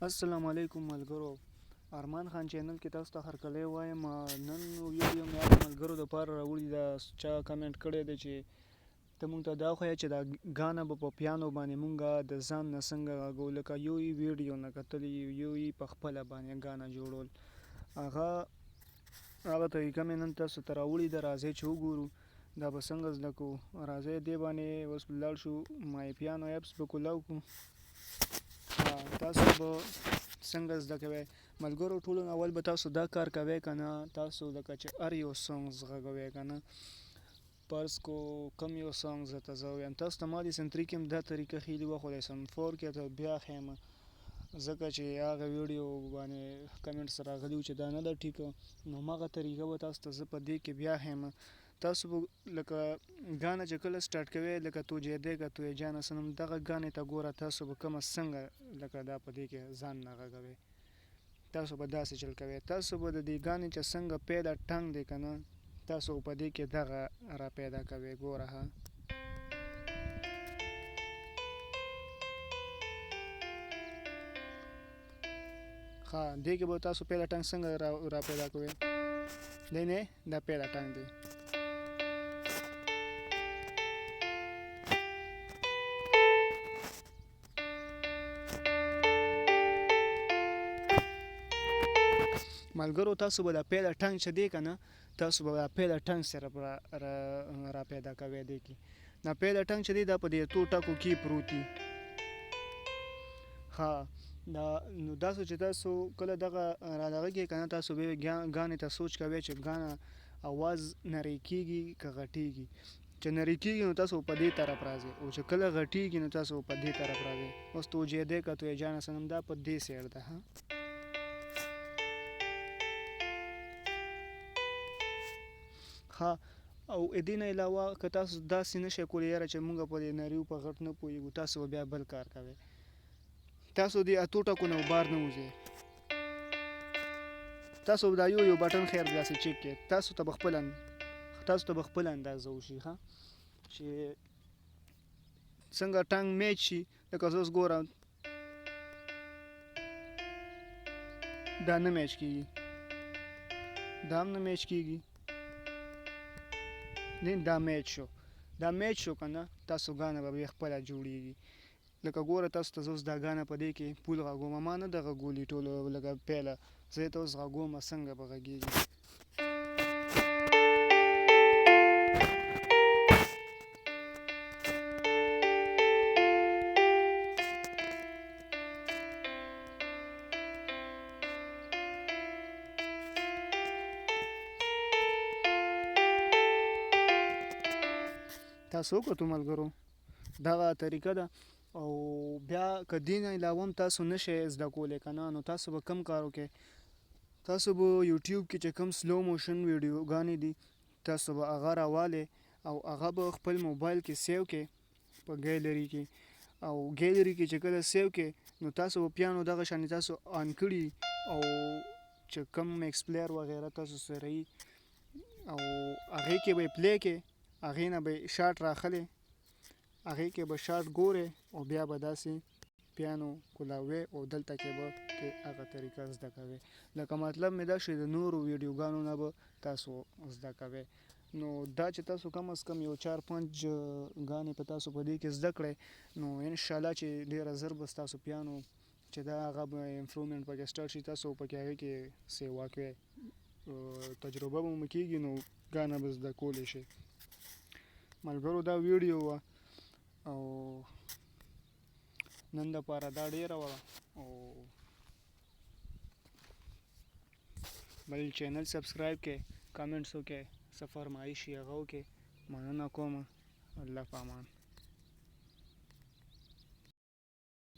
السلام علیکم ملګرو. ارمان خان چینل کې تاسو ته هرکلی وایم. نن ویډیو مې هغه ملګرو دپاره راوړي ده چا کمنټ کړی دی چې ته مونږ ته دا وښیه چې دا ګانا به په پیانو باندې مونږ د ځان نه څنګه غږو، لکه یو یې ویډیو نه کتلی یو یې په خپله باندې ګانا جوړول. هغه طریقه مې نن تاسو ته راوړي ده. راځئ چې وګورو دا به څنګه زده کوو. راځئ دې باندې اوس لاړ شو مای پیانو ایپس به کولاو کړو. تاسو به څنګه زده کوئ ملګرو؟ ټولو نه اول به تاسو دا کار کوئ که نه، تاسو لکه چې هر یو سانګز غږوئ که نه، فرض کو کوم یو سانګز درته زه ووایم، تاسو ته ما لیسن 3 کې هم دا طریقه ښیلي وه، خو لیسن 4 کې ته بیا ښیم، ځکه چې هغه ویډیو باندې کمنټس راغلي وو چې دا نه ده ټیکه، نو هماغه طریقه به تاسو ته زه په دې کې بیا ښیم. تاسو به لکه ګانا چې کله سټارټ کوئ، لکه توجه دیګه توی جانه سنم، دغه ګانې ته ګوره تاسو به کومه څنګه لکه دا په دې کې ځان نه غږوئ. تاسو به داسې چل کوئ. تاسو به د دې ګانې چې څنګه پیدا ټنګ دی که نه، تاسو په دې کې دغه را پیدا کوئ. ګوره ها، دې کې به تاسو پیدا ټنګ څنګه را پیدا کوئ. دی نه دا پیدا ټنګ دی. ملګرو تاسو به دا پیدا ټنګ چې دی که نه، تاسو به دا پیدا ټنګ سره را پیدا کوئ. دی کې دا پیدا ټنګ چې دی دا په دې اتو ټکو کې پروت دی. دا نو داسې چې تاسو کله دغه را دغږئ که نه، تاسو به ګانې ته سوچ کوئ چې ګانا اواز نری کېږي که غټېږي. چې نری کېږي نو تاسو په دې طرف راځئ، او چې کله غټېږي نو تاسو په دې طرف راځئ. اوس توجه دیګه توی جانه سنم دا په دې سایډ ده. او دې نه علاوه که تاسو داسې نه شئ کولی یاره چې مونږ په دې نریو په غټ نه پوهېږو، تاسو به بیا بل کار کوئ. تاسو دې اتو ټکو نه بار نه وځئ. تاسو دا یو بټن خیر داسې چیک کړئ. تاسو ته به خپله اندازه وشي چې څنګه ټنګ میچ شي. لکه زه اوس ګورم دا نه میچ کېږي، دا هم نه میچ کېږي، دا میچ شو که نه، تاسو ګانا به بیا خپله جوړېږي. لکه ګوره تاسو ته زه اوس دا ګانا په دې کې پول غږوم، ما نه ده غږولي ټولو لکه پیله، زه یې ته اوس غږوم څنګه به غږېږي. تاسو وکتو ملګرو دغه طریقه ده. او بیا که دې نه علاوه هم تاسو نه شئ زده کولی که نه، نو تاسو به کوم کار وکړئ. تاسو به یوټیوب کې چې کوم سلو موشن ویډیوګانې دي، تاسو به هغه راوالئ او هغه به خپل موبایل کې سیو کړئ په ګیلري کې. او ګیلري کې چې کله سیو کړئ نو تاسو به پیانو دغه شانې تاسو آن کړي، او چې کوم ایکس پلیر وغیره تاسو سره وي او هغې کې به یې پلی کړئ، هغې نه به یې شاټ راخلئ، هغې کې به شاټ ګورئ او بیا به داسې پیانو کولاوئ او دلته کې به هغه طریقه زده کوئ. لکه مطلب مې دا شي د نورو ویډیوګانو نه به تاسو زده کوئ. نو دا چې تاسو کم از کم یو 4-5 ګانې په تاسو په دې کې زده کړئ، نو انشاءالله چې ډېره زر به ستاسو پیانو چې دا هغه به امپرومنټ پکې سټارټ شي، تاسو پکې هغې کې سیوا کوئ، تجربه به مو کېږي، نو ګانا به زده کولی شئ. ملګرو دا ویډیو وه او نن دپاره دا ډېره وه. او بل چینل سبسکرایب کړئ، کمنټس وکړئ، څه فرمایش یې هغه وکړئ. مننه کومه. الله په امان.